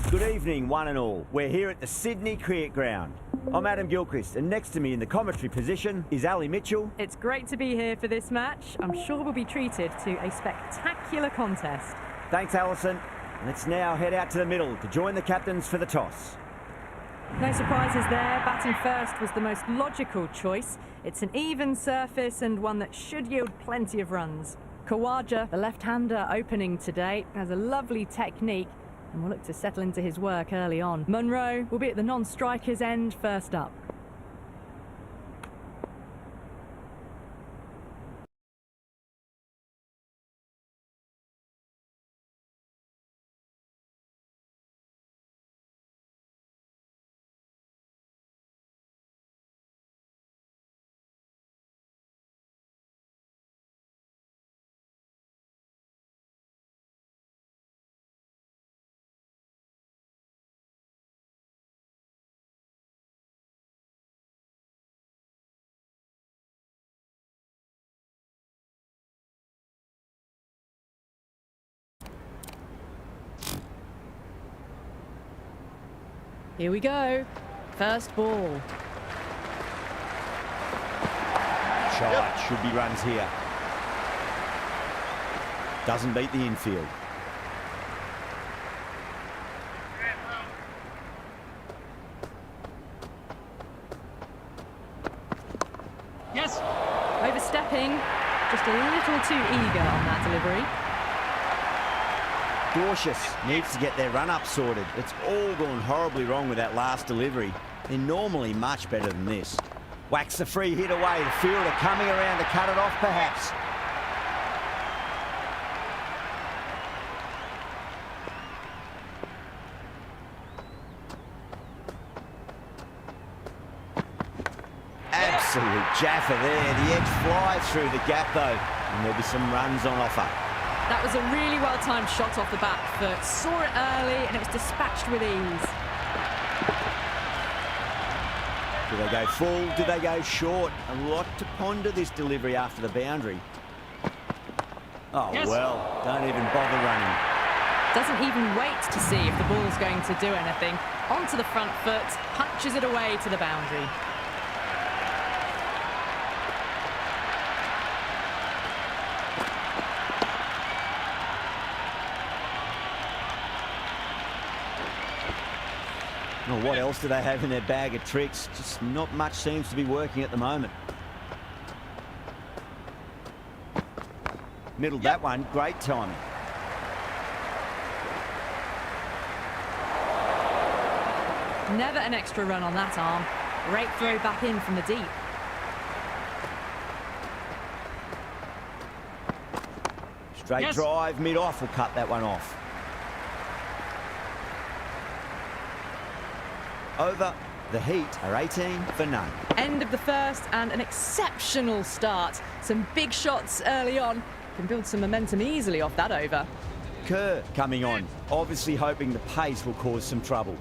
Good evening, one and all. We're here at the Sydney Cricket Ground. I'm Adam Gilchrist, and next to me in the commentary position is Ali Mitchell. It's great to be here for this match. I'm sure we'll be treated to a spectacular contest. Thanks, Alison. Let's now head out to the middle to join the captains for the toss. No surprises there. Batting first was the most logical choice. It's an even surface and one that should yield plenty of runs. Khawaja, the left-hander opening today, has a lovely technique and will look to settle into his work early on. Munro will be at the non-striker's end first up. Here we go. First ball. Shot, should be runs here. Doesn't beat the infield. Yes. Overstepping, just a little too eager on that delivery. Cautious, needs to get their run-up sorted. It's all gone horribly wrong with that last delivery. They're normally much better than this. Whacks the free hit away. The fielder coming around to cut it off, perhaps. Absolute jaffer there. The edge flies through the gap, though, and there'll be some runs on offer. That was a really well-timed shot off the back foot. Saw it early and it was dispatched with ease. Do they go full? Do they go short? A lot to ponder this delivery after the boundary. Oh, yes. Well, don't even bother running. Doesn't even wait to see if the ball's going to do anything. Onto the front foot, punches it away to the boundary. Well, what else do they have in their bag of tricks? Just not much seems to be working at the moment. Middled that one, great timing. Never an extra run on that arm. Great throw back in from the deep. Straight drive, mid-off will cut that one off. Over, the Heat are 18 for none. End of the first and an exceptional start. Some big shots early on. Can build some momentum easily off that over. Kerr coming on, obviously hoping the pace will cause some trouble.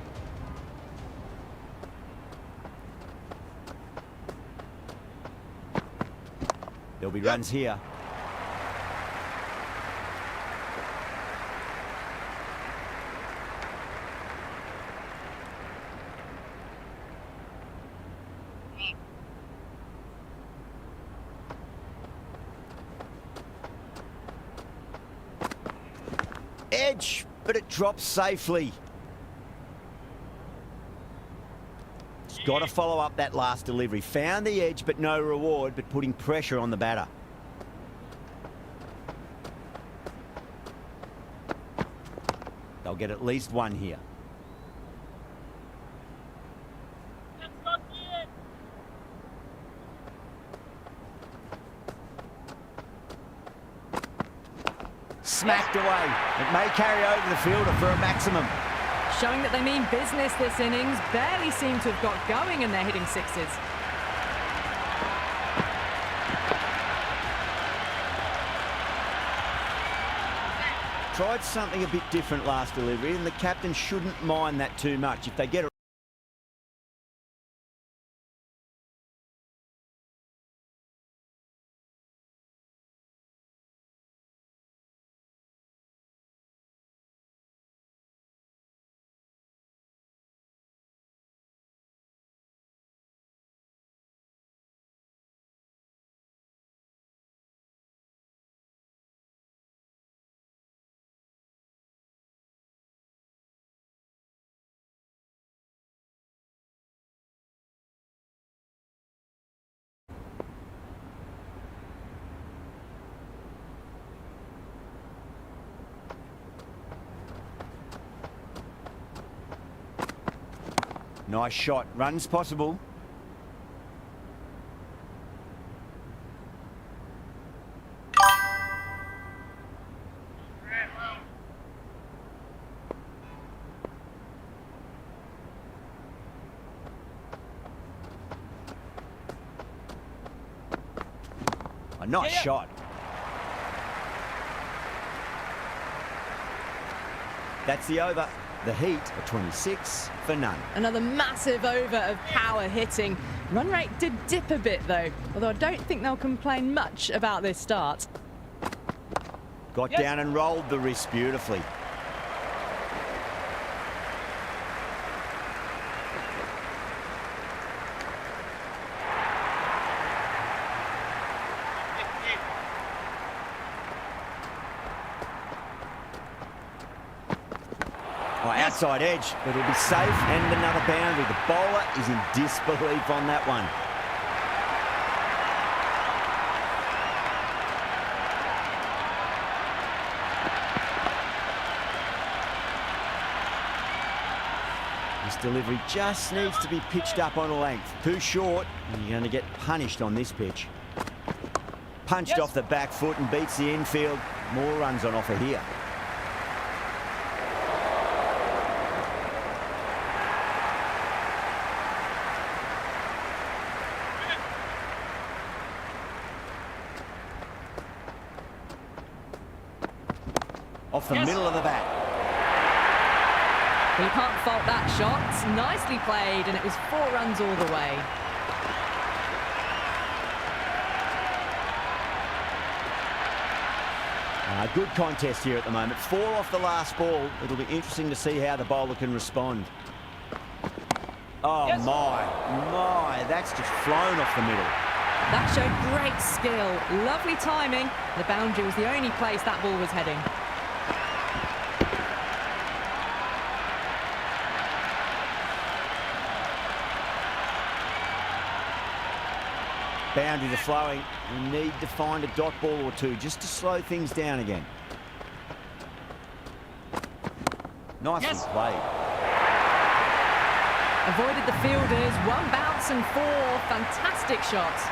There'll be runs here. Edge, but it drops safely. It's got to follow up that last delivery. Found the edge, but no reward, but putting pressure on the batter. They'll get at least one here. Smacked away. It may carry over the fielder for a maximum. Showing that they mean business this innings. Barely seem to have got going and they're hitting sixes. Tried something a bit different last delivery, and the captain shouldn't mind that too much. If they get Nice shot. Runs possible. A nice shot. That's the over. The Heat are 26 for none. Another massive over of power hitting. Run rate did dip a bit though, although I don't think they'll complain much about this start. Got down and rolled the wrist beautifully. Outside edge, but it'll be safe and another boundary. The bowler is in disbelief on that one. This delivery just needs to be pitched up on a length. Too short, and you're going to get punished on this pitch. Punched off the back foot and beats the infield. More runs on offer here. Off the middle of the bat. Well, you can't fault that shot. Nicely played, and it was 4 runs all the way. Good contest here at the moment. 4 off the last ball. It'll be interesting to see how the bowler can respond. Oh, my. That's just flown off the middle. That showed great skill. Lovely timing. The boundary was the only place that ball was heading. Boundary to flowing. We need to find a dot ball or two just to slow things down again. Nicely played. Avoided the fielders. 1 bounce and 4. Fantastic shots.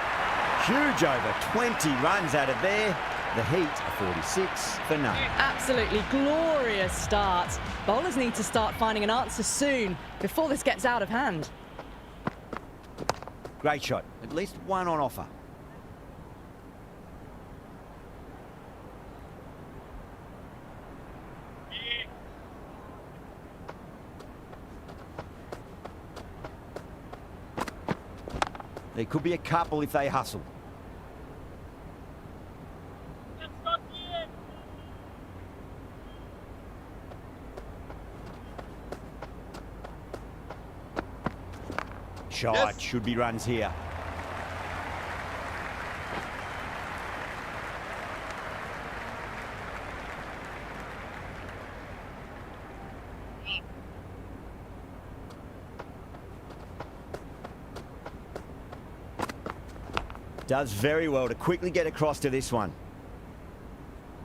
Huge over. 20 runs out of there. The Heat are 46 for none. Absolutely glorious start. Bowlers need to start finding an answer soon before this gets out of hand. Great shot. At least 1 on offer. There could be a couple if they hustle. Shot. Should be runs here. Does very well to quickly get across to this one.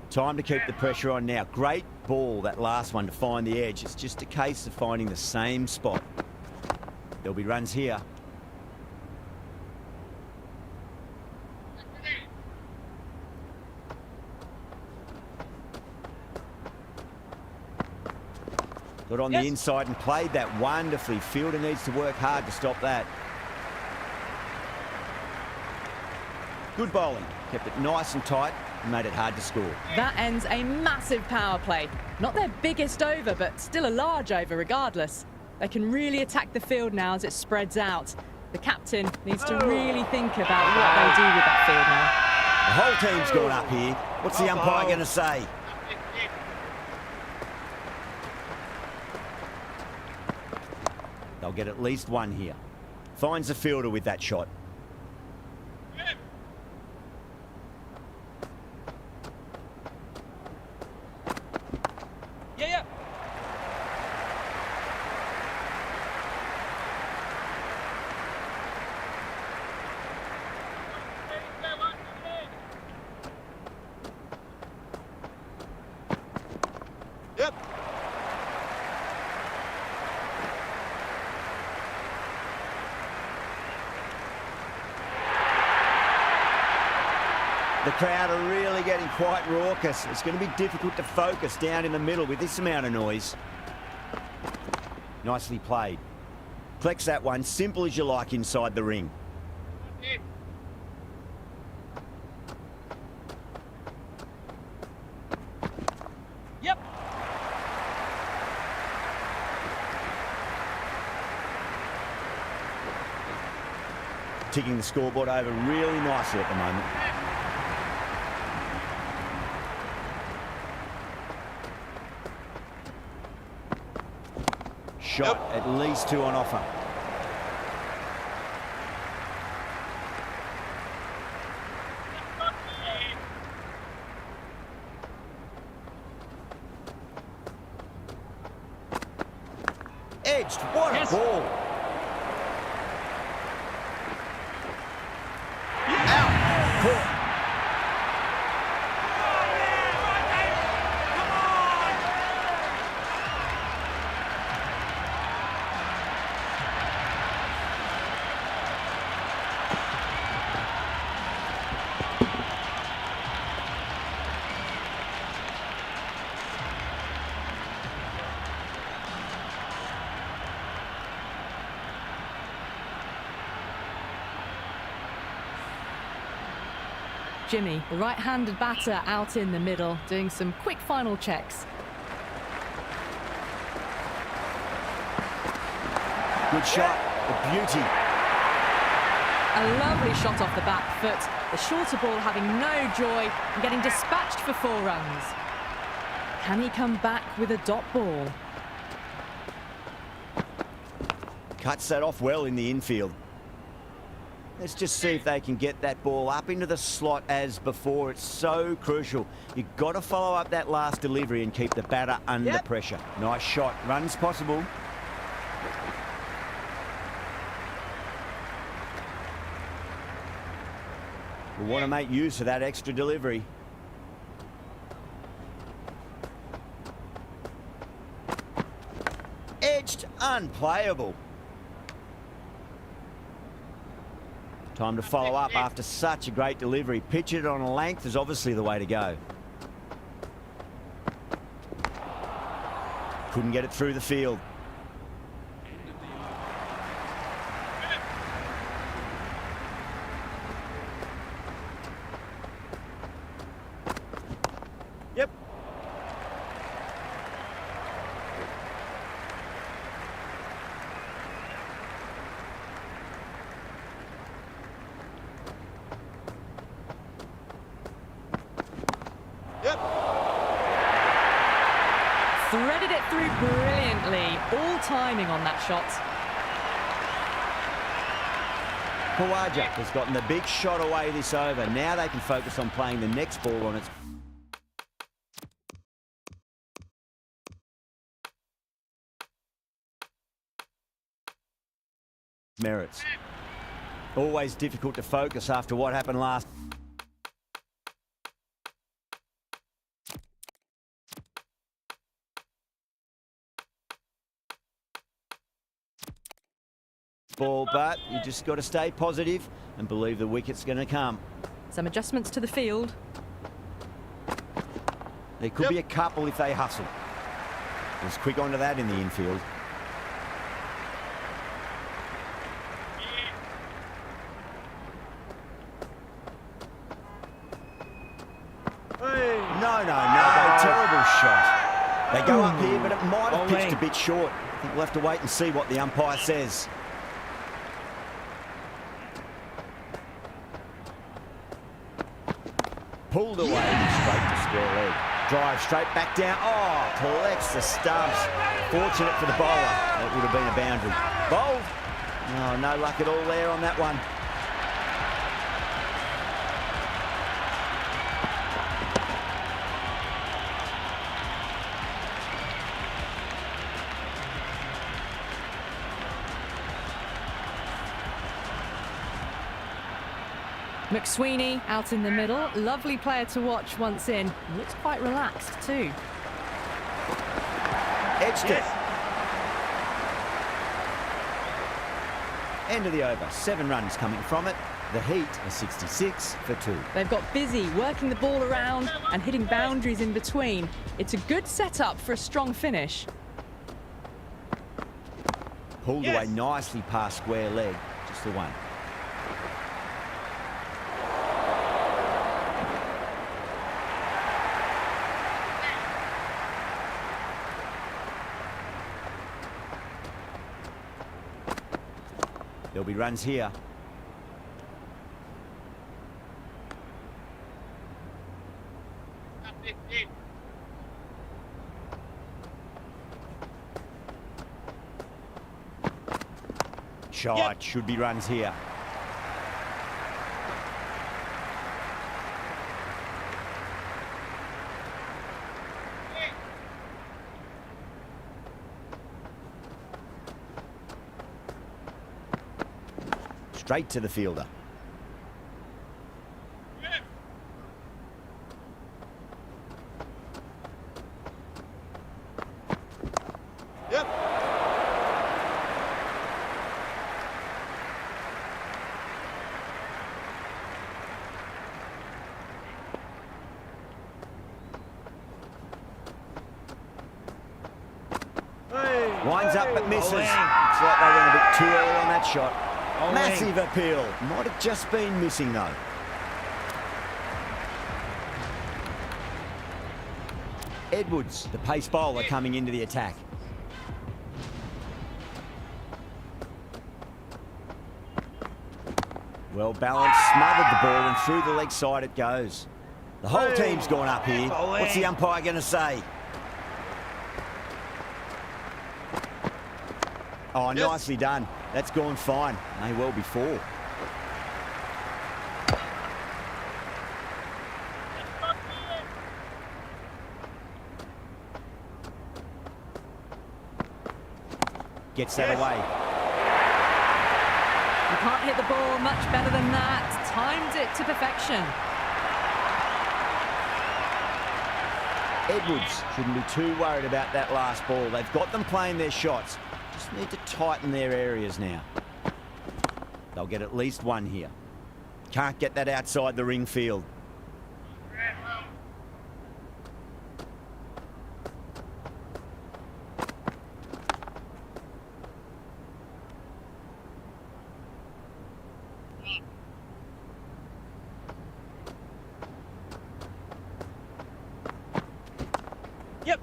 Time to keep the pressure on now. Great ball, that last one, to find the edge. It's just a case of finding the same spot. There'll be runs here. Got on the inside and played that wonderfully. Fielder needs to work hard to stop that. Good bowling. Kept it nice and tight and made it hard to score. That ends a massive power play. Not their biggest over, but still a large over regardless. They can really attack the field now as it spreads out. The captain needs to really think about what they do with that field now. The whole team's gone up here. What's the umpire going to say? They'll get at least 1 here. Finds the fielder with that shot. The crowd are really getting quite raucous. It's going to be difficult to focus down in the middle with this amount of noise. Nicely played. Collects that one, simple as you like inside the ring. Yep. Ticking the scoreboard over really nicely at the moment. Shot, at least 2 on offer. Edged, what a ball. Out, caught. Jimmy, the right-handed batter out in the middle, doing some quick final checks. Good shot, a beauty. A lovely shot off the back foot. The shorter ball having no joy and getting dispatched for 4 runs. Can he come back with a dot ball? Cuts that off well in the infield. Let's just see if they can get that ball up into the slot as before. It's so crucial. You've got to follow up that last delivery and keep the batter under pressure. Nice shot. Runs possible. We'll want to make use of that extra delivery. Edged, unplayable. Time to follow up after such a great delivery. Pitch it on a length is obviously the way to go. Couldn't get it through the field. Yep. Threaded it through brilliantly. All timing on that shot. Khawaja has gotten the big shot away this over. Now they can focus on playing the next ball on its merits. Always difficult to focus after what happened last. Ball, but you just got to stay positive and believe the wicket's going to come. Some adjustments to the field. There could be a couple if they hustle. There's quick onto that in the infield. No, terrible shot. They go up here, but it might have pitched a bit short. I think we'll have to wait and see what the umpire says. Pulled away straight to square leg. Drive straight back down. Oh, collects the stumps. Fortunate for the bowler. That would have been a boundary. Bowled. Oh, no luck at all there on that one. McSweeney out in the middle. Lovely player to watch once in. Looks quite relaxed too. Edged it. End of the over. 7 runs coming from it. The Heat are 66 for 2. They've got busy working the ball around and hitting boundaries in between. It's a good setup for a strong finish. Pulled away nicely past square leg. Just the one. There'll be runs here. Shot, should be runs here. Straight to the fielder. Yep. Winds up but misses. Looks like they went a bit too early on that shot. Massive appeal. Might have just been missing though. Edwards, the pace bowler, coming into the attack. Well balanced, smothered the ball and through the leg side it goes. The whole team's gone up here. What's the umpire going to say? Oh, nicely done. That's gone fine. May well be 4. Gets that away. You can't hit the ball much better than that. Timed it to perfection. Edwards shouldn't be too worried about that last ball. They've got them playing their shots. Just need to tighten their areas now. They'll get at least 1 here. Can't get that outside the ring field. Yep.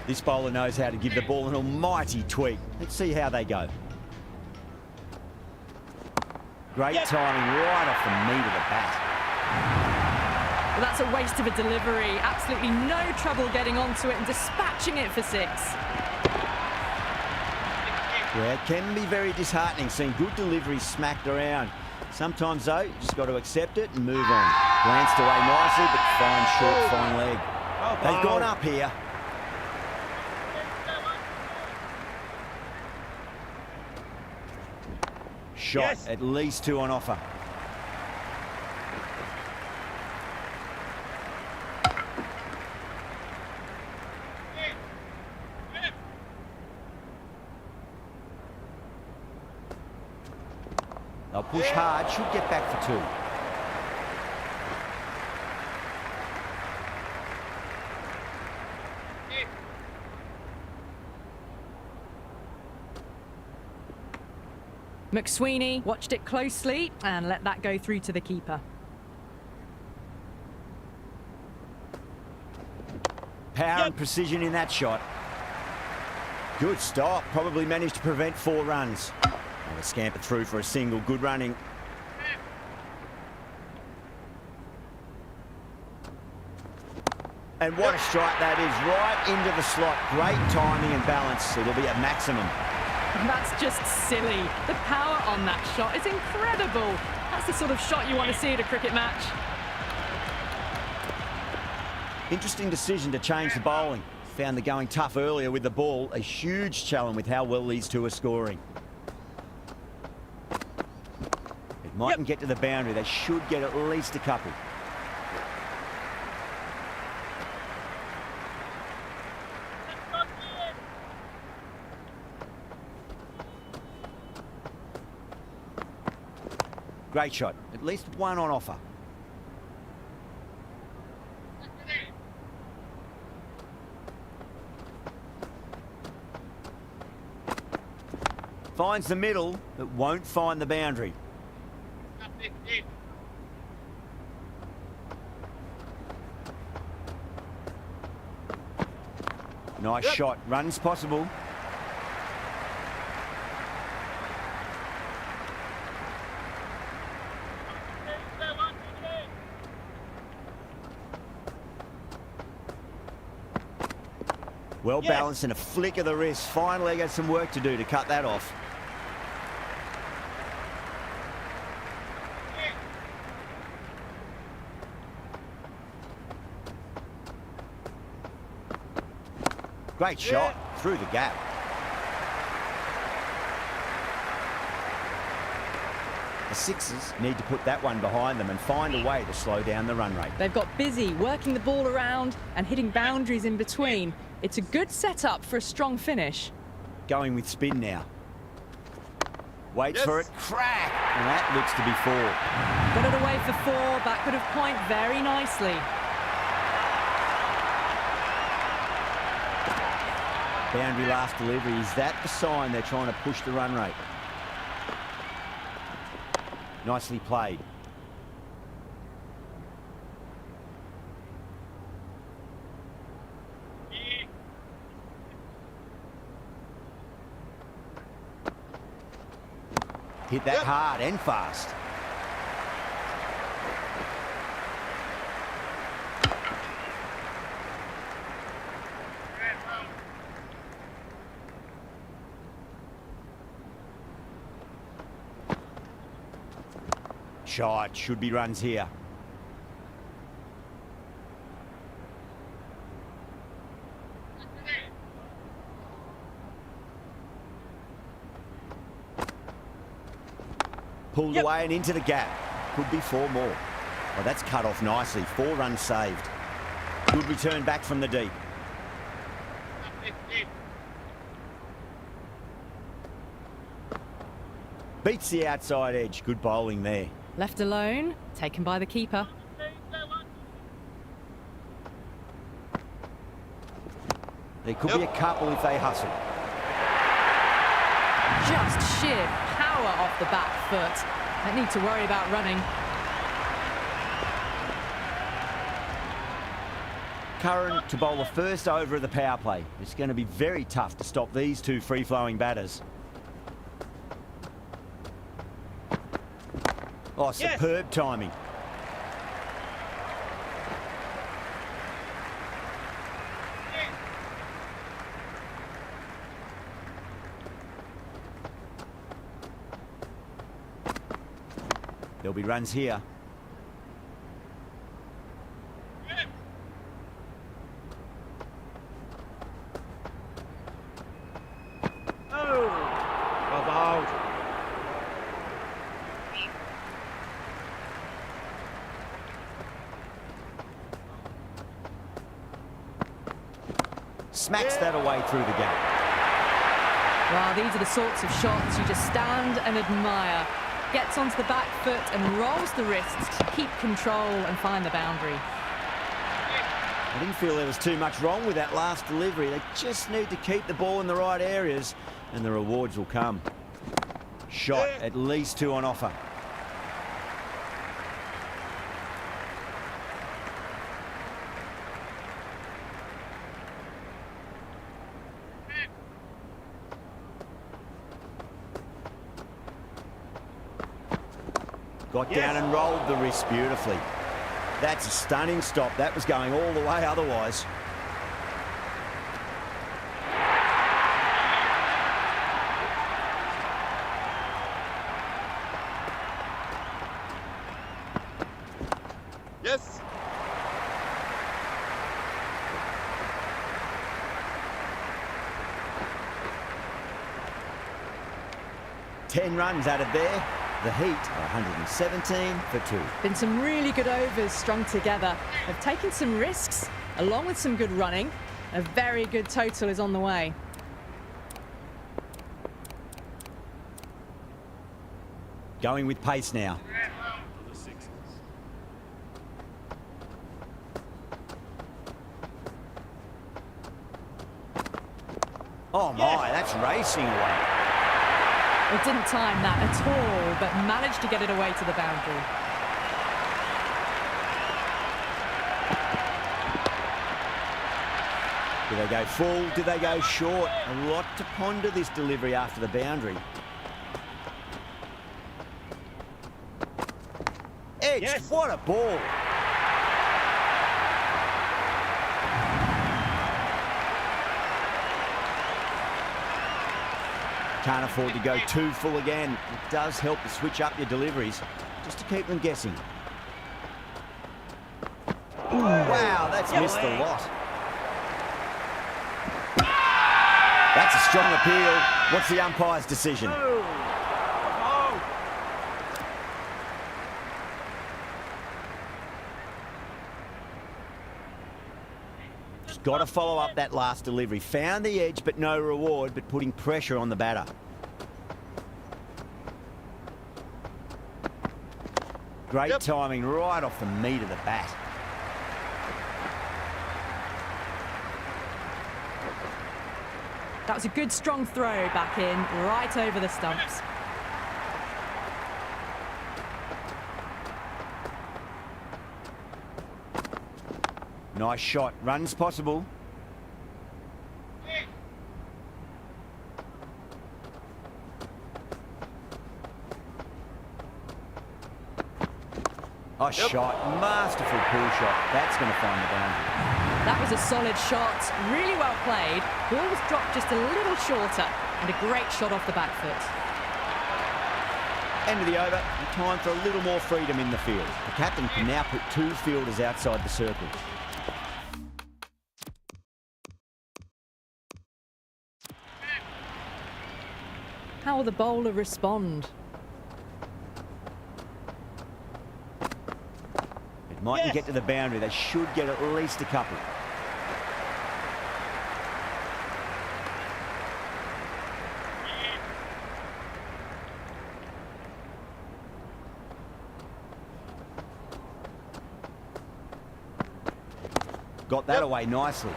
This bowler knows how to give the ball an almighty tweak. Let's see how they go. Great timing right off the meat of the bat. Well, that's a waste of a delivery. Absolutely no trouble getting onto it and dispatching it for 6. Yeah, it can be very disheartening seeing good deliveries smacked around. Sometimes, though, you just got to accept it and move on. Glanced away nicely, but fine short, fine leg. They've gone up here. Shot, at least 2 on offer. They'll push hard, should get back for 2. McSweeney watched it closely and let that go through to the keeper. Power and precision in that shot. Good stop, probably managed to prevent 4 runs. And a scamper through for a single, good running. And what a strike that is, right into the slot. Great timing and balance. It'll be at maximum. That's just silly. The power on that shot is incredible. That's the sort of shot you want to see at a cricket match. Interesting decision to change the bowling. Found the going tough earlier with the ball. A huge challenge with how well these two are scoring. It Mightn't get to the boundary. They should get at least a couple. Great shot. At least one on offer. Finds the middle, but won't find the boundary. Nice shot. Run's possible. Well balanced and a flick of the wrist. Finally got some work to do to cut that off. Great shot through the gap. The Sixers need to put that one behind them and find a way to slow down the run rate. They've got busy working the ball around and hitting boundaries in between. It's a good setup for a strong finish. Going with spin now. Waits for it. Crack! And that looks to be 4. Got it away for 4. That could have point very nicely. Boundary last delivery. Is that the sign they're trying to push the run rate? Nicely played. Hit that hard and fast. Shot. Should be runs here. Pulled away and into the gap. Could be 4 more. Oh, that's cut off nicely. 4 runs saved. Good return back from the deep. Beats the outside edge. Good bowling there. Left alone, taken by the keeper. There could be a couple if they hustle. Just sheer power off the back foot. Don't need to worry about running. Curran to bowl the first over of the power play. It's going to be very tough to stop these 2 free-flowing batters. Oh, superb timing. There'll be runs here. Smacks that away through the gap. Wow, these are the sorts of shots you just stand and admire. Gets onto the back foot and rolls the wrists to keep control and find the boundary. I didn't feel there was too much wrong with that last delivery. They just need to keep the ball in the right areas and the rewards will come. Shot, at least 2 on offer. Got down and rolled the wrist beautifully. That's a stunning stop. That was going all the way otherwise. Yes. 10 runs added there. The Heat are 117 for 2. Been some really good overs strung together. They've taken some risks, along with some good running. A very good total is on the way. Going with pace now. Oh my, that's racing away. It didn't time that at all, but managed to get it away to the boundary. Do they go full? Do they go short? A lot to ponder this delivery after the boundary. Edge, Yes. what a ball. Can't afford to go too full again. It does help to switch up your deliveries, just to keep them guessing. Ooh, wow, that's missed a lot. That's a strong appeal. What's the umpire's decision? Just got to follow up that last delivery. Found the edge, but no reward, but putting pressure on the batter. Great timing right off the meat of the bat. That was a good strong throw back in, right over the stumps. Nice shot. Runs possible. A shot. Masterful pull shot. That's going to find the boundary. That was a solid shot, really well played. Ball was dropped just a little shorter, and a great shot off the back foot. End of the over, and time for a little more freedom in the field. The captain can now put 2 fielders outside the circle. How will the bowler respond? It mightn't get to the boundary. They should get at least a couple. Got that away nicely.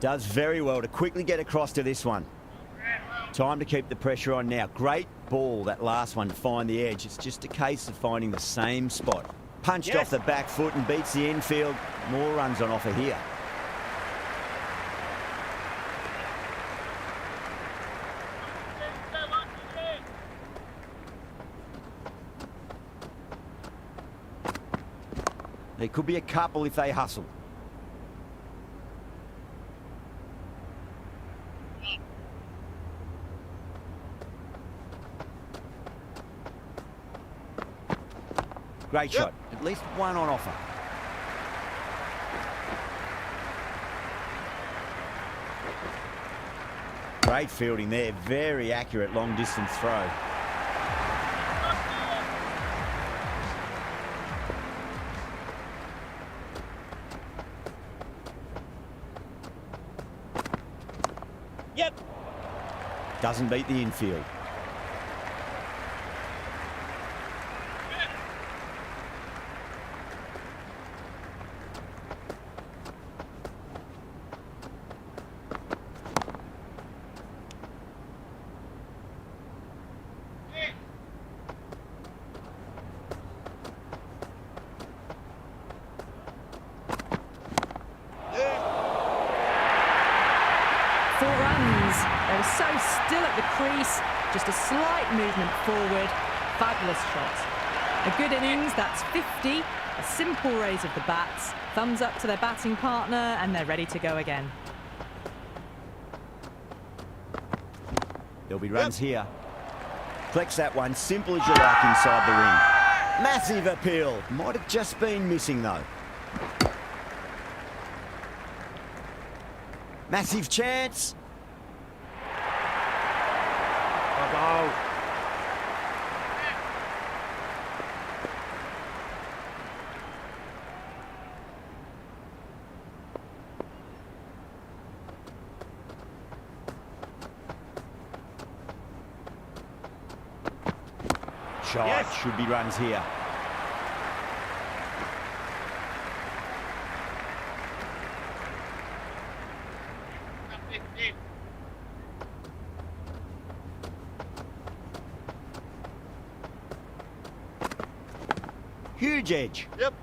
Does very well to quickly get across to this one. Time to keep the pressure on now. Great ball, that last one, to find the edge. It's just a case of finding the same spot. Punched off the back foot and beats the infield. More runs on offer here. There could be a couple if they hustle. Great shot. At least one on offer. Great fielding there. Very accurate long distance throw. Yep. Doesn't beat the infield. They were so still at the crease, just a slight movement forward. Fabulous shot. A good innings, that's 50. A simple raise of the bats. Thumbs up to their batting partner, and they're ready to go again. There'll be runs here. Flex that one, simple as you like inside the ring. Massive appeal. Might have just been missing, though. Massive chance. Bravo. Shot. Yes. Should be runs here. Huge edge. Yep.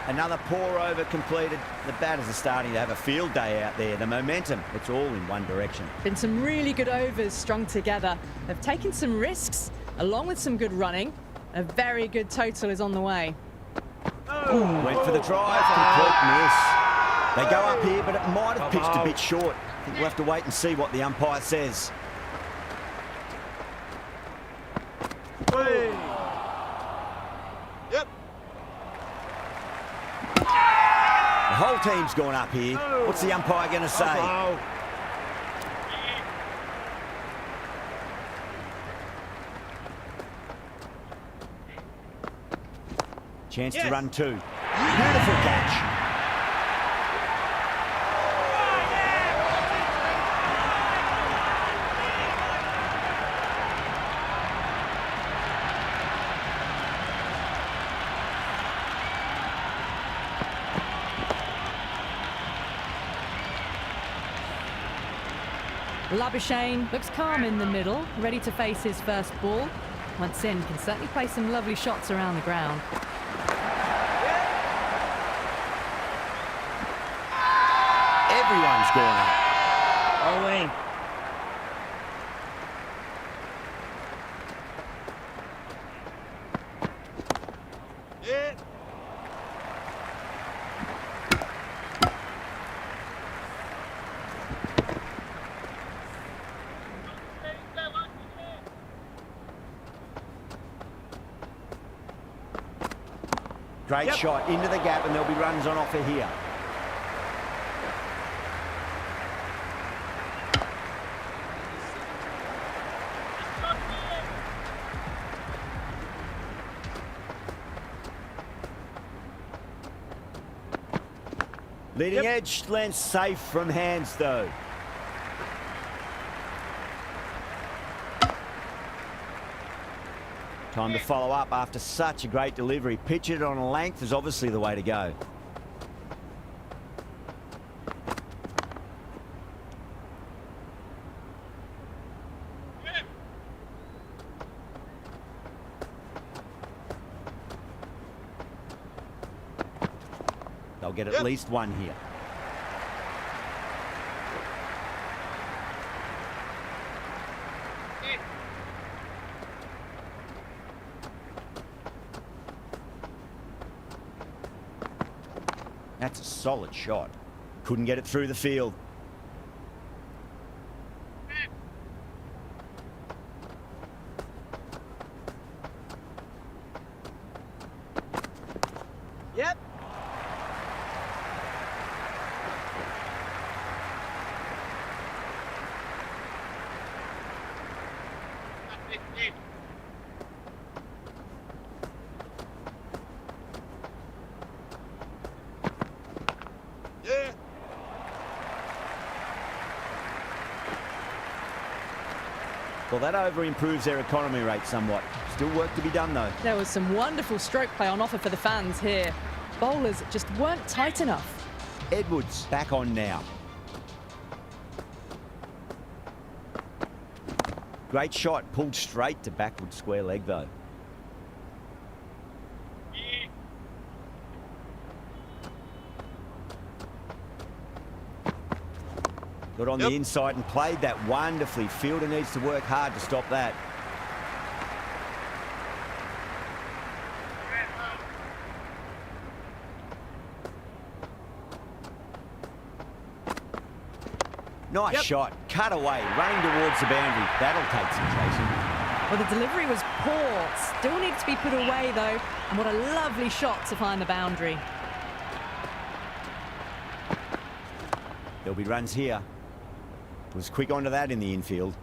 Another pour over completed. The batters are starting to have a field day out there. The momentum, it's all in one direction. Been some really good overs strung together. They've taken some risks, along with some good running. A very good total is on the way. Went for the drive, complete miss. They go up here, but it might have pitched a bit short. I think we'll have to wait and see what the umpire says. Yep. The whole team's gone up here. What's the umpire going to say? Bravo. Chance to Yes. run two. Beautiful catch. Labuschagne looks calm in the middle, ready to face his first ball. Once in, can certainly play some lovely shots around the ground. Everyone's gone up. Bowling. Yeah. Great Yep. shot into the gap, and there'll be runs on offer here. Leading Yep. edge lands safe from hands, though. Time to follow up after such a great delivery. Pitch it on a length is obviously the way to go. They'll get at Yep. least one here. That's a solid shot. Couldn't get it through the field. Yep. Yeah. Well, that over improves their economy rate somewhat. Still work to be done, though. There was some wonderful stroke play on offer for the fans here. Bowlers just weren't tight enough. Edwards back on now. Great shot, pulled straight to backward square leg, though. Got on Yep. the inside and played that wonderfully. Fielder needs to work hard to stop that. Nice Yep. shot, cut away, running towards the boundary. That'll take some chasing. Well, the delivery was poor. Still needs to be put away, though. And what a lovely shot to find the boundary. There'll be runs here. Was quick onto that in the infield.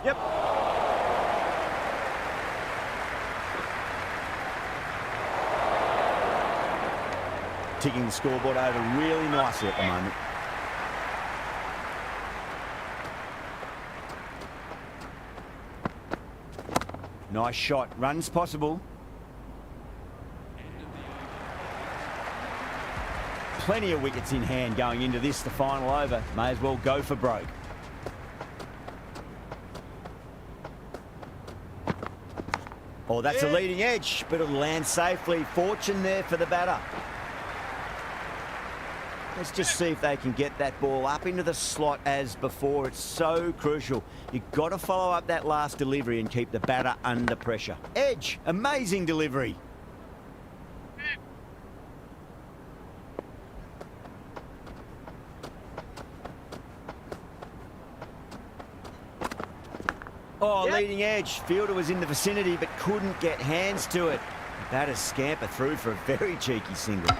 Yep. Ticking the scoreboard over really nicely at the moment. Nice shot. Runs possible. Plenty of wickets in hand going into this, the final over. May as well go for broke. Oh, that's a leading edge, but it'll land safely. Fortune there for the batter. Let's just see if they can get that ball up into the slot as before. It's so crucial. You've got to follow up that last delivery and keep the batter under pressure. Edge, amazing delivery. Oh, leading edge. Fielder was in the vicinity but couldn't get hands to it. The batter scamper through for a very cheeky single.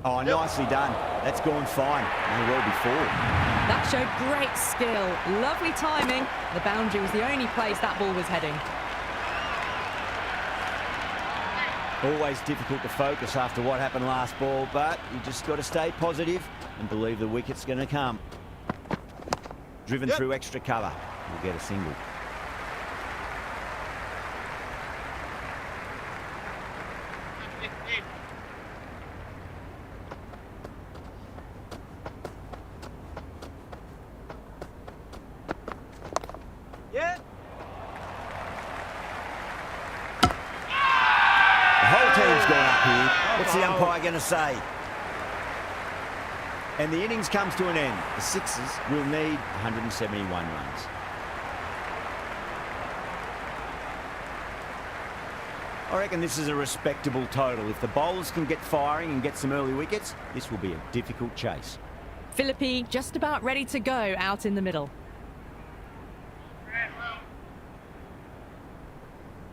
Oh, nicely done. That's gone fine. May well be four. That showed great skill. Lovely timing. The boundary was the only place that ball was heading. Always difficult to focus after what happened last ball, but you just got to stay positive and believe the wicket's going to come. Driven through extra cover. We'll get a single. What's the umpire going to say? And the innings comes to an end. The Sixers will need 171 runs. I reckon this is a respectable total. If the bowlers can get firing and get some early wickets, this will be a difficult chase. Philippi just about ready to go out in the middle.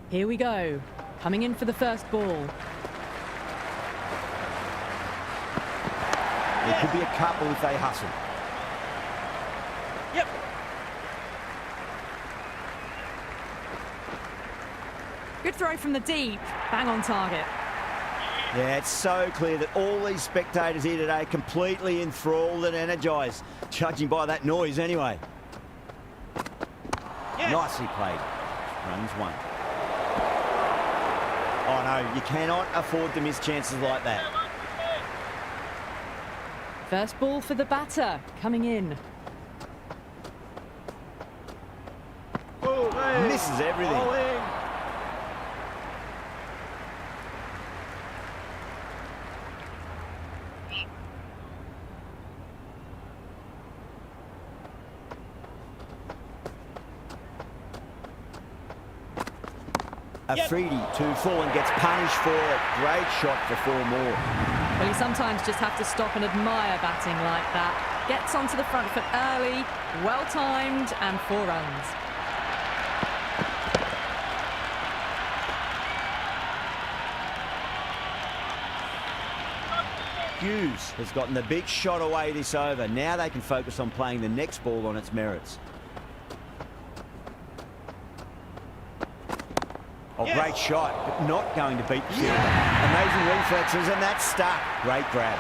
Here we go. Coming in for the first ball. There could be a couple if they hustle. Yep. Good throw from the deep. Bang on target. Yeah, it's so clear that all these spectators here today are completely enthralled and energised, judging by that noise anyway. Yes. Nicely played. Runs one. Oh no, you cannot afford to miss chances like that. First ball for the batter, coming in. Misses everything. Afridi to full and gets punished for it. Great shot for four more. Well, you sometimes just have to stop and admire batting like that. Gets onto the front foot early, well-timed, and 4 runs. Hughes has gotten the big shot away this over. Now they can focus on playing the next ball on its merits. Oh, yes. Great shot, but not going to beat the fielder. Amazing reflexes, and that's stuck. Great grab.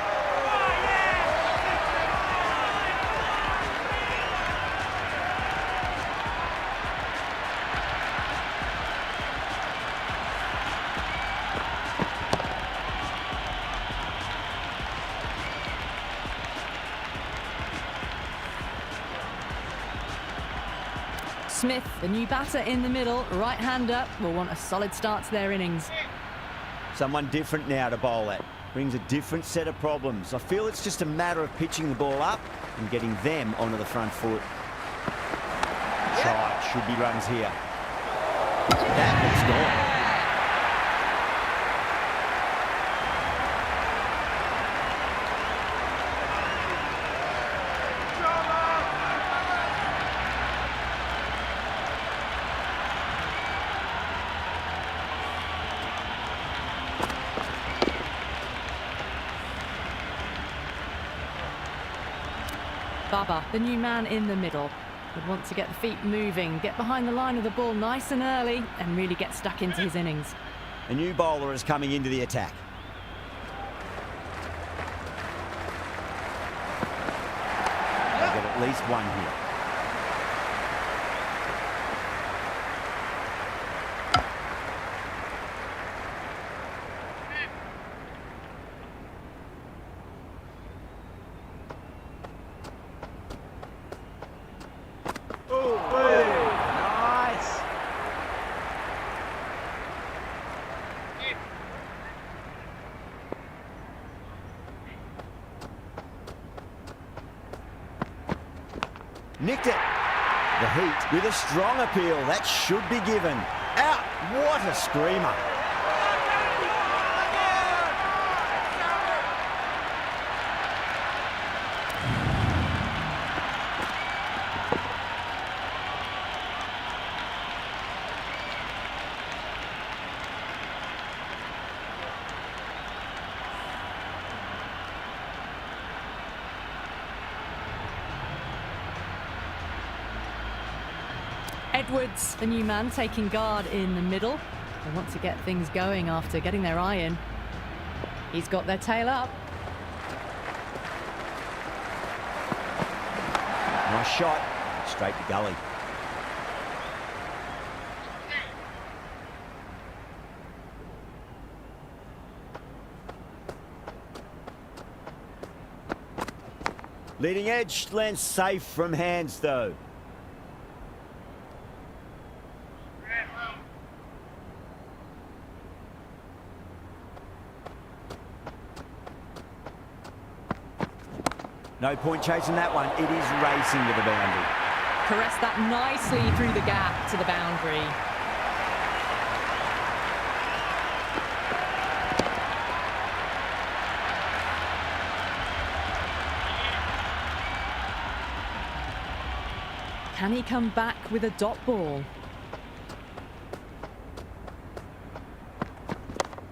Smith, the new batter in the middle, right-hander, will want a solid start to their innings. Someone different now to bowl at. Brings a different set of problems. I feel it's just a matter of pitching the ball up and getting them onto the front foot. tight. Should be runs here. That looks gone. Baba, the new man in the middle, would want to get the feet moving, get behind the line of the ball nice and early, and really get stuck into his innings. A new bowler is coming into the attack. They'll get at least one here. Nice. Nicked it. The Heat with a strong appeal. That should be given. Out. What a screamer. Edwards, the new man, taking guard in the middle. They want to get things going after getting their eye in. He's got their tail up. Nice shot. Straight to gully. Leading edge lands safe from hands though. No point chasing that one. It is racing to the boundary. Caressed that nicely through the gap to the boundary. Can he come back with a dot ball?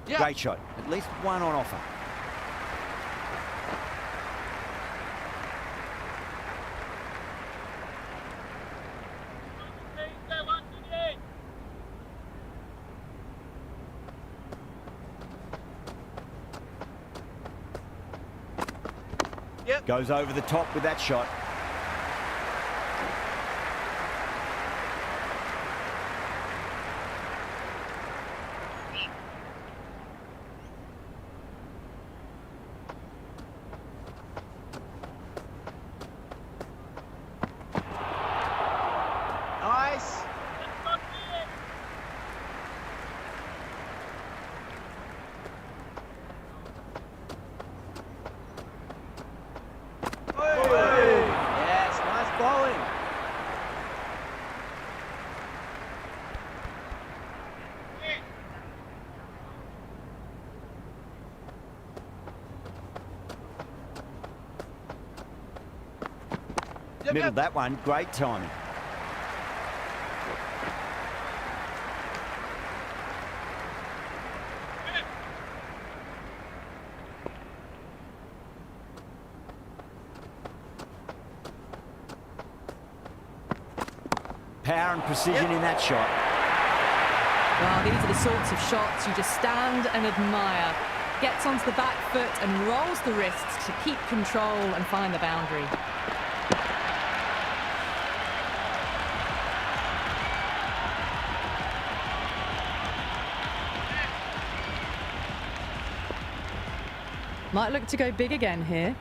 Yeah. Great shot. At least one on offer. Yep. Goes over the top with that shot. Nice. Yes, nice bowling. Middled that one. Great timing. Power and precision in that shot. Well, these are the sorts of shots you just stand and admire. Gets onto the back foot and rolls the wrists to keep control and find the boundary. Might look to go big again here.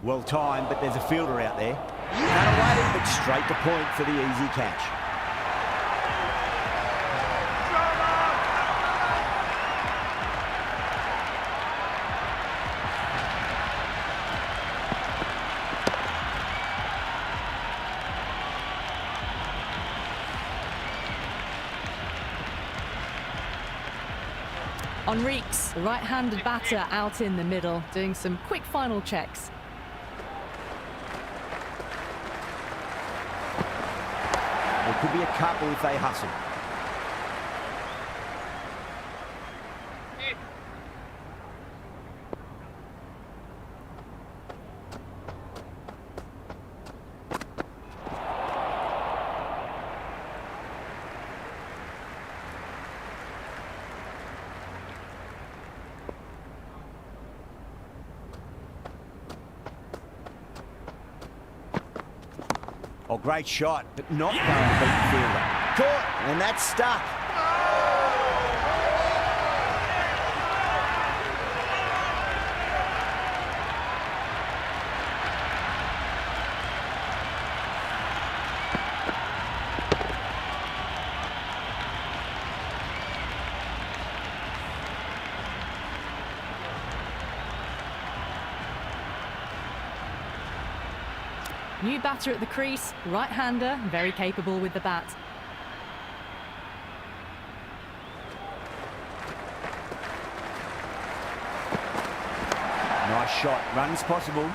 Well timed, but there's a fielder out there. Cut away, but straight to point for the easy catch. Enrique's the right-handed batter out in the middle, doing some quick final checks. There could be a couple if they hustle. Oh, great shot, but not going to beat the fielder. Caught, and that's stuck. New batter at the crease, right-hander, very capable with the bat. Nice shot, runs possible.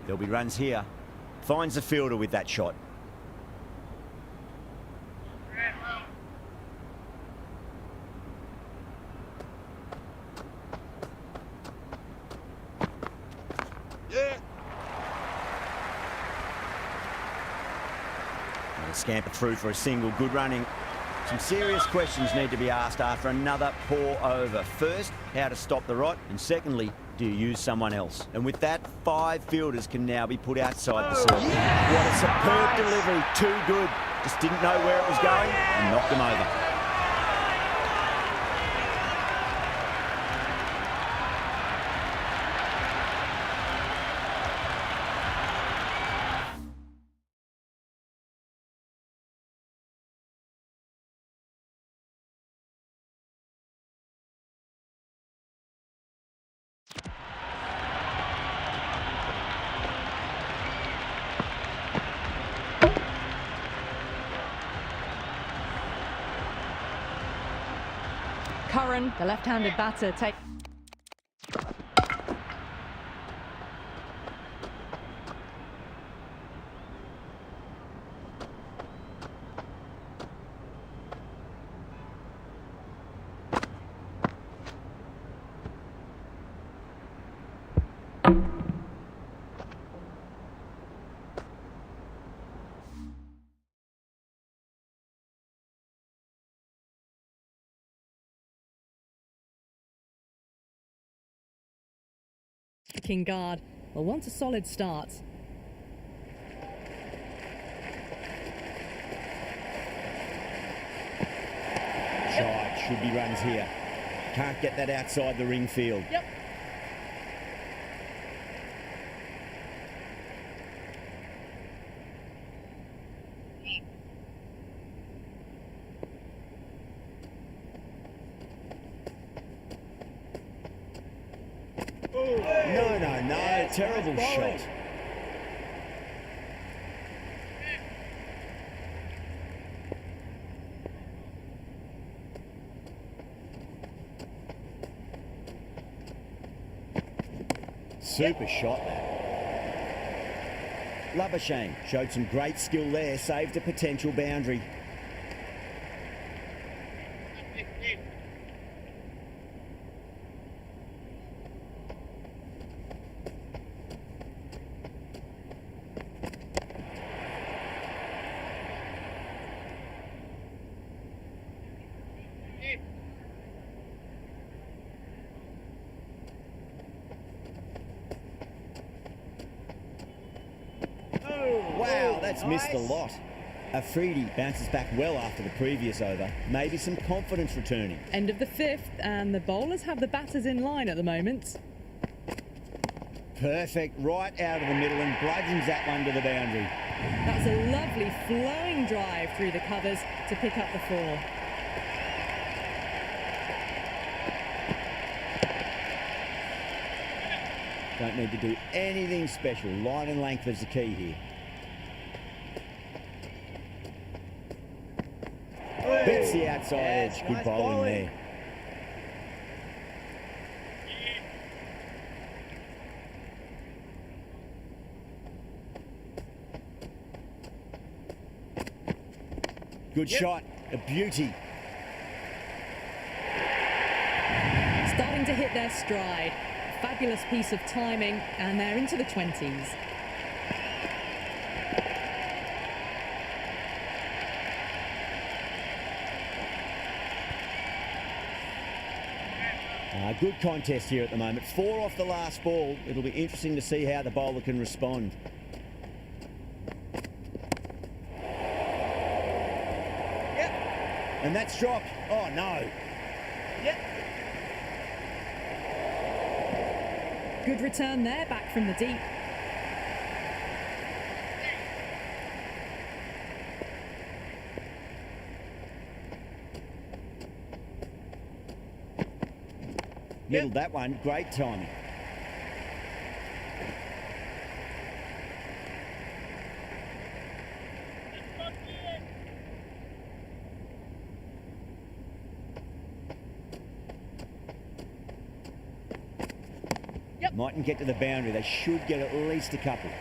There'll be runs here. Finds the fielder with that shot. Scamper through for a single, good running. Some serious questions need to be asked after another poor over. First, how to stop the rot, and secondly, do you use someone else? And with that, 5 fielders can now be put outside the circle. Yeah. What a superb delivery, too good. Just didn't know where it was going and knocked them over. Curran, the left-handed batter, take... King guard will want a solid start. Shot, should be runs here. Can't get that outside the ring field. Yep. No, terrible shot. Super shot that. Labuschagne showed some great skill there, saved a potential boundary. Wow, that's missed a lot. Afridi bounces back well after the previous over. Maybe some confidence returning. End of the 5th, and the bowlers have the batters in line at the moment. Perfect, right out of the middle and bludgeons that one to the boundary. That's a lovely flowing drive through the covers to pick up the 4. Don't need to do anything special. Line and length is the key here. Beats the outside edge. Good nice bowling bowling. there. Good shot. A beauty. Starting to hit their stride. Fabulous piece of timing, and they're into the 20s. Good contest here at the moment. 4 off the last ball. It'll be interesting to see how the bowler can respond. And that's dropped. Oh, no. Good return there, back from the deep. Middled that one. Great timing. Mightn't get to the boundary. They should get at least a couple.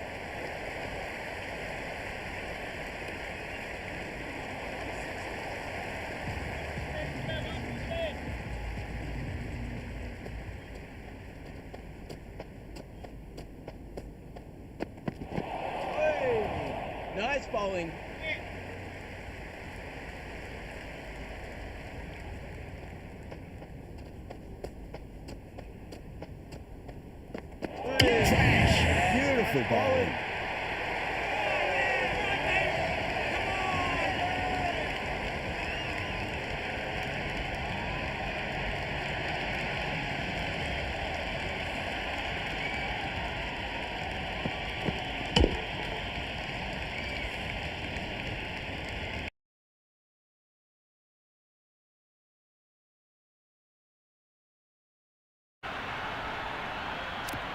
Nice bowling. Beautiful bowling.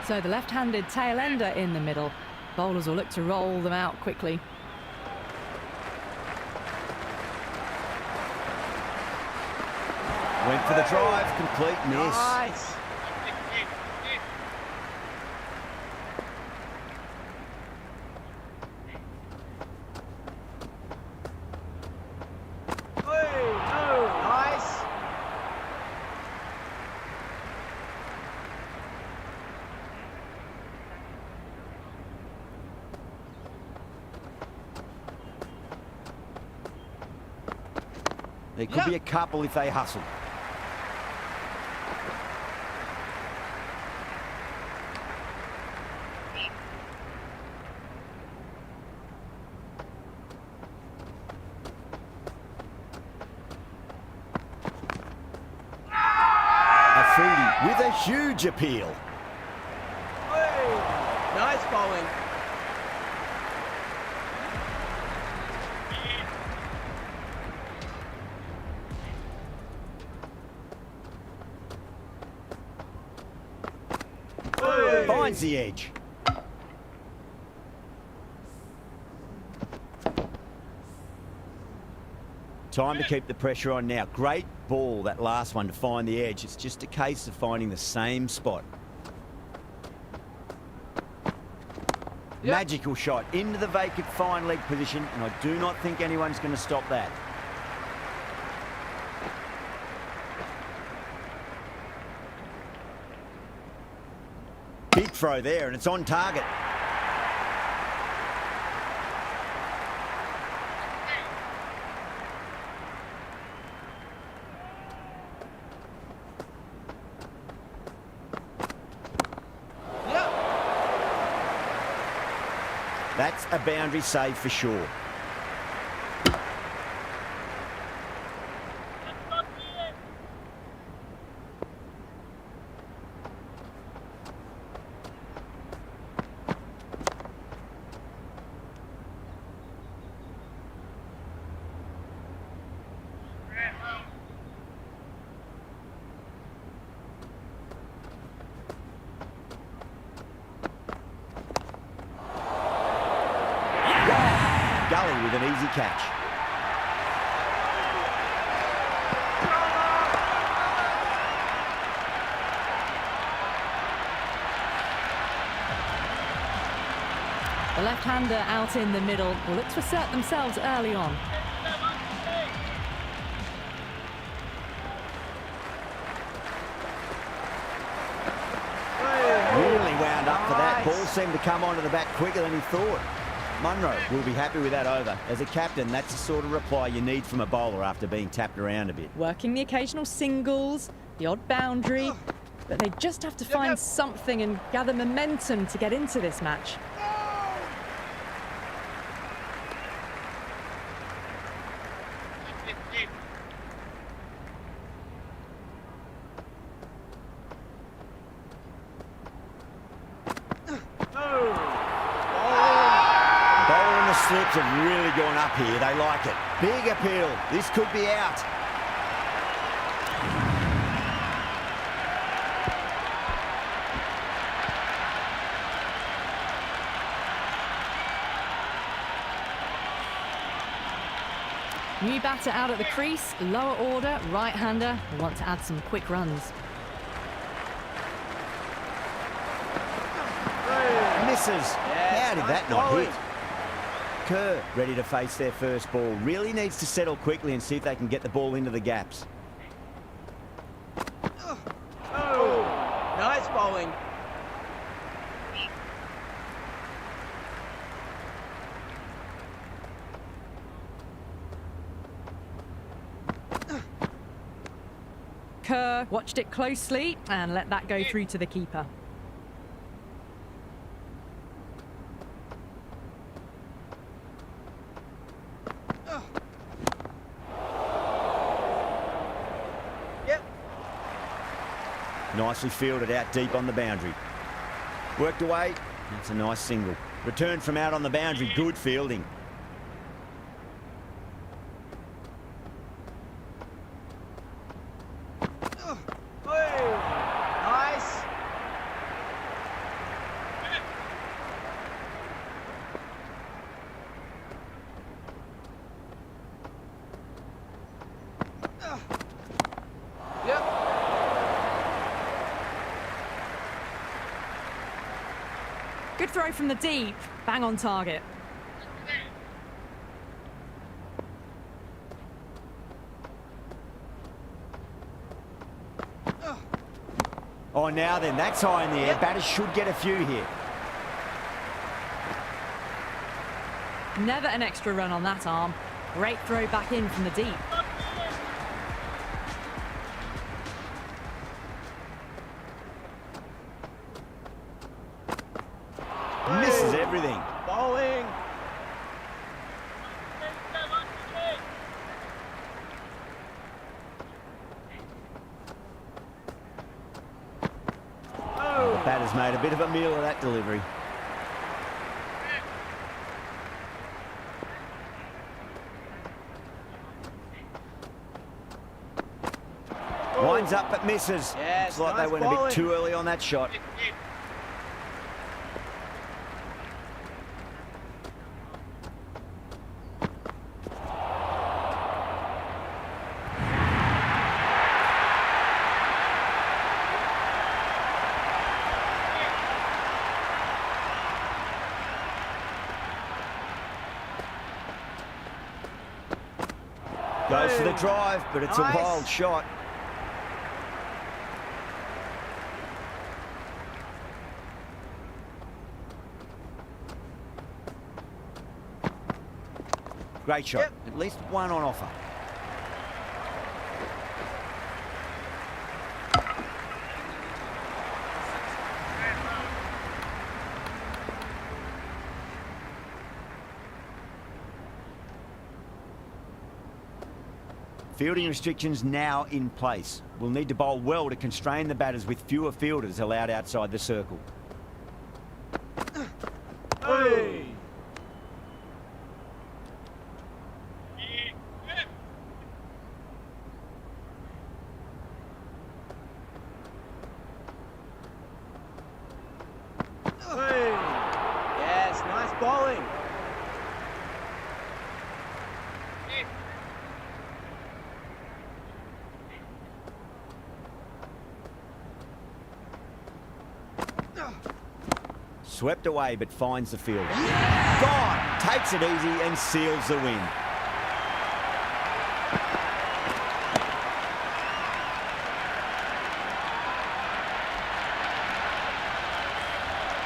So the left-handed tail-ender in the middle. Bowlers will look to roll them out quickly. Went for the drive, complete miss. Nice. Nice. There could be a couple if they hustle. Afridi with a huge appeal. Nice bowling. Finds the edge. Time to keep the pressure on now. Great ball, that last one, to find the edge. It's just a case of finding the same spot. Magical shot into the vacant fine leg position, and I do not think anyone's going to stop that. Big throw there, and it's on target. That's a boundary save for sure. catch. The left-hander out in the middle will look to assert themselves early on. Really wound up for that. Ball seemed to come onto the bat quicker than he thought. Munro will be happy with that over. As a captain, that's the sort of reply you need from a bowler after being tapped around a bit. Working the occasional singles, the odd boundary, but they just have to find something and gather momentum to get into this match. Slips have really gone up here. They like it. Big appeal. This could be out. New batter out at the crease, lower order, right-hander. They want to add some quick runs. Misses. How did that not hit? Kerr ready to face their first ball. Really needs to settle quickly and see if they can get the ball into the gaps. Nice bowling. Kerr watched it closely and let that go through to the keeper. Nicely fielded out deep on the boundary. Worked away. That's a nice single. Returned from out on the boundary. Good fielding. Nice. Good throw from the deep, bang on target. Oh, now then, that's high in the air. Batters should get a few here. Never an extra run on that arm. Great throw back in from the deep. Misses everything. Bowling. The batter's made a bit of a meal of that delivery. Winds up but misses. Yes, Looks like nice they went a bowling. bit too early on that shot. Goes for the drive, but it's Nice. a wild shot. Great shot. Yep. At least one on offer. Fielding restrictions now in place. We'll need to bowl well to constrain the batters with fewer fielders allowed outside the circle. Hey. Yes, nice bowling. Swept away, but finds the field. Gone! Takes it easy and seals the win.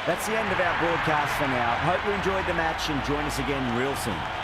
That's the end of our broadcast for now. Hope you enjoyed the match and join us again real soon.